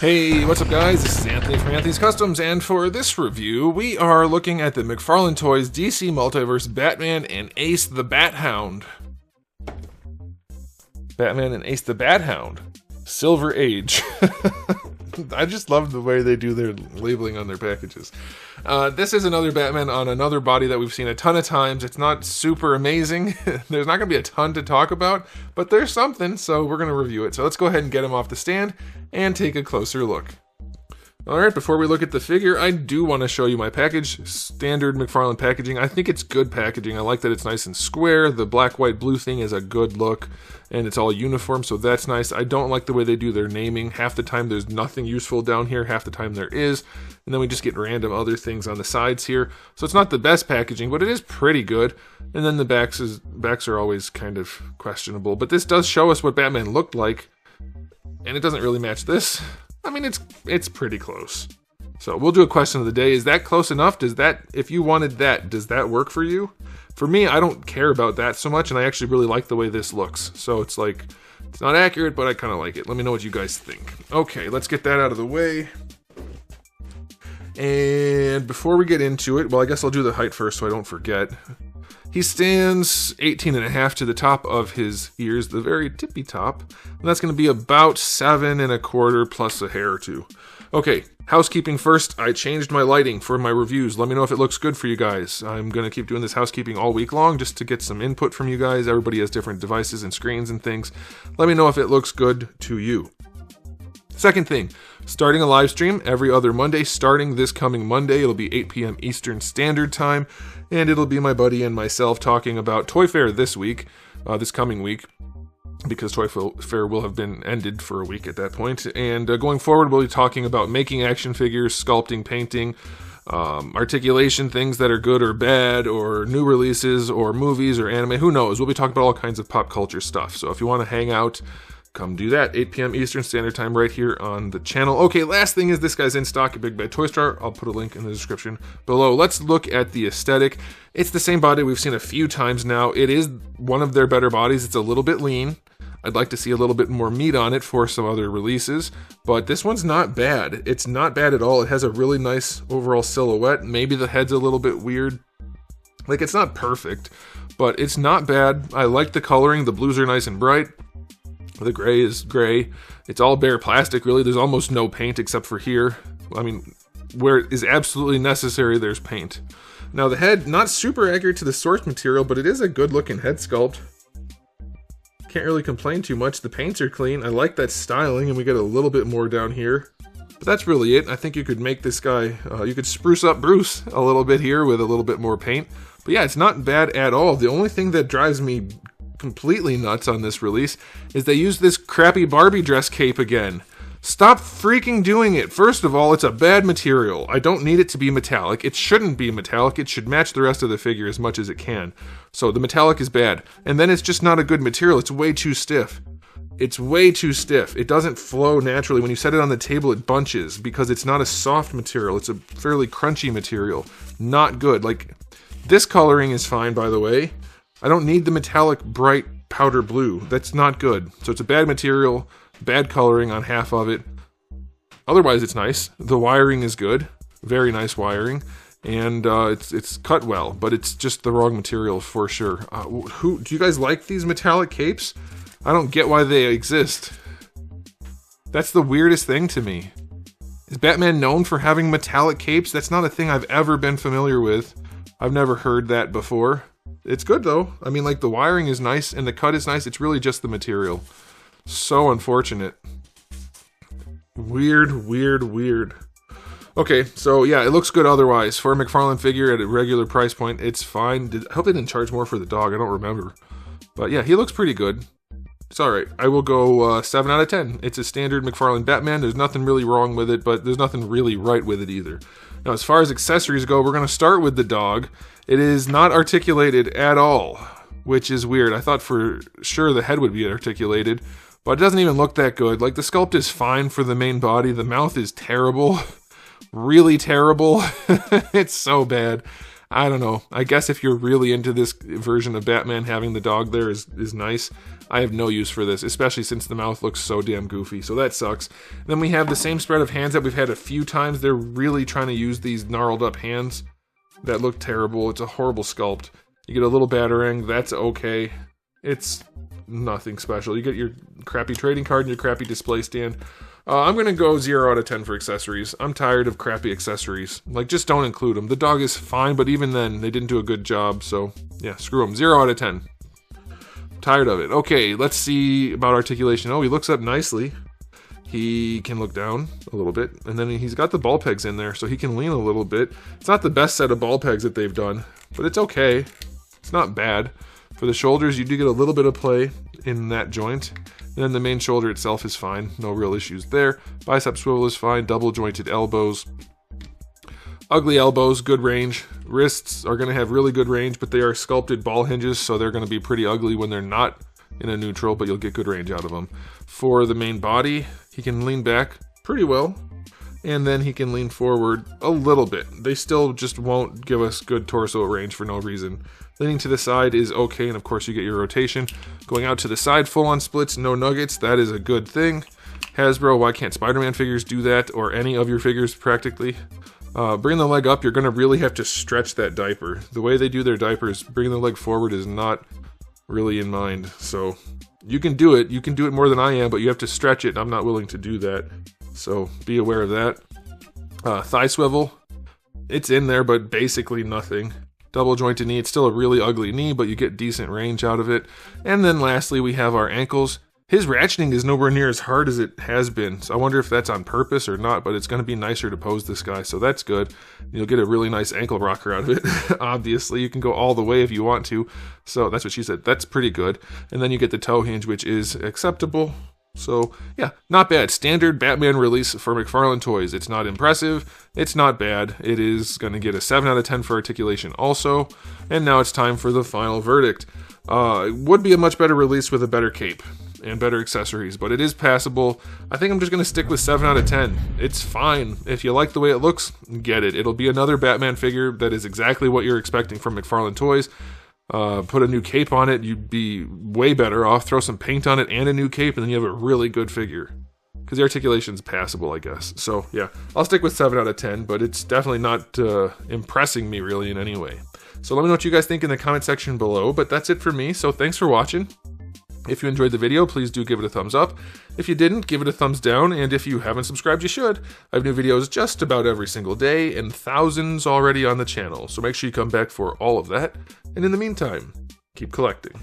Hey, what's up guys? This is Anthony from Anthony's Customs, and for this review, we are looking at the McFarlane Toys DC Multiverse Batman and Ace the Bat-Hound. Batman and Ace the Bat-Hound. Silver Age. I just love the way they do their labeling on their packages. This is another Batman on another body that we've seen a ton of times. It's not super amazing. There's not going to be a ton to talk about, but there's something, so we're going to review it. So let's go ahead and get him off the stand and take a closer look. Alright, before we look at the figure, I do want to show you my package. Standard McFarlane packaging. I think it's good packaging. I like that it's nice and square. The black, white, blue thing is a good look, and it's all uniform, so that's nice. I don't like the way they do their naming. Half the time there's nothing useful down here, half the time there is, and then we just get random other things on the sides here. So it's not the best packaging, but it is pretty good. And then the backs are always kind of questionable, but this does show us what Batman looked like, and it doesn't really match this. I mean, it's pretty close. So we'll do a question of the day. Is that close enough? Does that, if you wanted that, does that work for you? For me, I don't care about that so much, and I actually really like the way this looks. So it's like, it's not accurate, but I kind of like it. Let me know what you guys think. Okay, let's get that out of the way. And before we get into it, well, I guess I'll do the height first so I don't forget. He stands 18.5 to the top of his ears, the very tippy top. And that's going to be about 7.25 plus a hair or two. Okay, housekeeping first. I changed my lighting for my reviews. Let me know if it looks good for you guys. I'm going to keep doing this housekeeping all week long just to get some input from you guys. Everybody has different devices and screens and things. Let me know if it looks good to you. Second thing, starting a live stream every other Monday, starting this coming Monday. It'll be 8 p.m. Eastern Standard Time, and it'll be my buddy and myself talking about Toy Fair this week, this coming week, because Toy Fair will have been ended for a week at that point. And going forward, we'll be talking about making action figures, sculpting, painting, articulation, things that are good or bad, or new releases, or movies, or anime, who knows. We'll be talking about all kinds of pop culture stuff. So if you want to hang out, come do that, 8 p.m. Eastern Standard Time right here on the channel. Okay, last thing is this guy's in stock at Big Bad Toy Store. I'll put a link in the description below. Let's look at the aesthetic. It's the same body we've seen a few times now. It is one of their better bodies. It's a little bit lean. I'd like to see a little bit more meat on it for some other releases, but this one's not bad. It's not bad at all. It has a really nice overall silhouette. Maybe the head's a little bit weird. Like, it's not perfect, but it's not bad. I like the coloring. The blues are nice and bright. The gray is gray. It's all bare plastic, really. There's almost no paint except for here. I mean, where it is absolutely necessary, there's paint. Now, the head, not super accurate to the source material, but it is a good-looking head sculpt. Can't really complain too much. The paints are clean. I like that styling, and we get a little bit more down here. But that's really it. I think you could make this guy, you could spruce up Bruce a little bit here with a little bit more paint. But yeah, it's not bad at all. The only thing that drives me completely nuts on this release is they use this crappy Barbie dress cape again. Stop freaking doing it. First of all, it's a bad material. I don't need it to be metallic. It shouldn't be metallic. It should match the rest of the figure as much as it can. So the metallic is bad. And then it's just not a good material. It's way too stiff. It's way too stiff. It doesn't flow naturally. When you set it on the table, it bunches because it's not a soft material. It's a fairly crunchy material. Not good. Like, this coloring is fine, by the way. I don't need the metallic, bright powder blue. That's not good. So it's a bad material, bad coloring on half of it. Otherwise, it's nice. The wiring is good. Very nice wiring. And it's cut well, but it's just the wrong material for sure. Do you guys like these metallic capes? I don't get why they exist. That's the weirdest thing to me. Is Batman known for having metallic capes? That's not a thing I've ever been familiar with. I've never heard that before. It's good though. I mean, like, the wiring is nice and the cut is nice. It's really just the material. So unfortunate. Weird, weird, weird. Okay, so yeah, it looks good otherwise. For a McFarlane figure at a regular price point, it's fine. I hope they didn't charge more for the dog. I don't remember. But yeah, he looks pretty good. It's alright. I will go 7 out of 10. It's a standard McFarlane Batman. There's nothing really wrong with it, but there's nothing really right with it either. Now, as far as accessories go, we're going to start with the dog. It is not articulated at all, which is weird. I thought for sure the head would be articulated, but it doesn't even look that good. Like, the sculpt is fine for the main body. The mouth is terrible. Really terrible. It's so bad. I don't know. I guess if you're really into this version of Batman, having the dog there is nice. I have no use for this, especially since the mouth looks so damn goofy, so that sucks. Then we have the same spread of hands that we've had a few times. They're really trying to use these gnarled up hands that look terrible. It's a horrible sculpt. You get a little Batarang, that's okay. It's nothing special. You get your crappy trading card and your crappy display stand. I'm going to go 0 out of 10 for accessories. I'm tired of crappy accessories. Like, just don't include them. The dog is fine, but even then, they didn't do a good job, so yeah, screw them. 0 out of 10. Tired of it. Okay, let's see about articulation. Oh, he looks up nicely. He can look down a little bit, and then he's got the ball pegs in there, so he can lean a little bit. It's not the best set of ball pegs that they've done, but it's okay. It's not bad. For the shoulders, you do get a little bit of play in that joint. And then the main shoulder itself is fine. No real issues there. Bicep swivel is fine. Double jointed elbows. Ugly elbows, good range. Wrists are going to have really good range, but they are sculpted ball hinges, so they're going to be pretty ugly when they're not in a neutral, but you'll get good range out of them. For the main body, he can lean back pretty well, and then he can lean forward a little bit. They still just won't give us good torso range for no reason. Leaning to the side is okay, and of course you get your rotation. Going out to the side, full on splits, no nuggets, that is a good thing. Hasbro, why can't Spider-Man figures do that, or any of your figures practically? Bring the leg up, you're going to really have to stretch that diaper. The way they do their diapers, bringing the leg forward is not really in mind. So you can do it more than I am, but you have to stretch it, and I'm not willing to do that. So be aware of that. Thigh swivel, it's in there, but basically nothing. Double jointed knee, it's still a really ugly knee, but you get decent range out of it. And then lastly, we have our ankles. His ratcheting is nowhere near as hard as it has been, so I wonder if that's on purpose or not, but it's going to be nicer to pose this guy, so that's good. You'll get a really nice ankle rocker out of it. Obviously, you can go all the way if you want to, so that's what she said. That's pretty good. And then you get the toe hinge, which is acceptable. So, yeah, not bad. Standard Batman release for McFarlane toys. It's not impressive. It's not bad. It is going to get a 7 out of 10 for articulation also. And now it's time for the final verdict. It would be a much better release with a better cape and better accessories, but it is passable. I think I'm just going to stick with 7 out of 10. It's fine. If you like the way it looks, get it. It'll be another Batman figure that is exactly what you're expecting from McFarlane toys. Put a new cape on it, you'd be way better off. Throw some paint on it and a new cape, and then you have a really good figure. Because the articulation's passable, I guess. So, yeah, I'll stick with 7 out of 10, but it's definitely not impressing me really in any way. So let me know what you guys think in the comment section below, but that's it for me, so thanks for watching. If you enjoyed the video, please do give it a thumbs up. If you didn't, give it a thumbs down, and if you haven't subscribed, you should. I have new videos just about every single day, and thousands already on the channel, so make sure you come back for all of that. And in the meantime, keep collecting.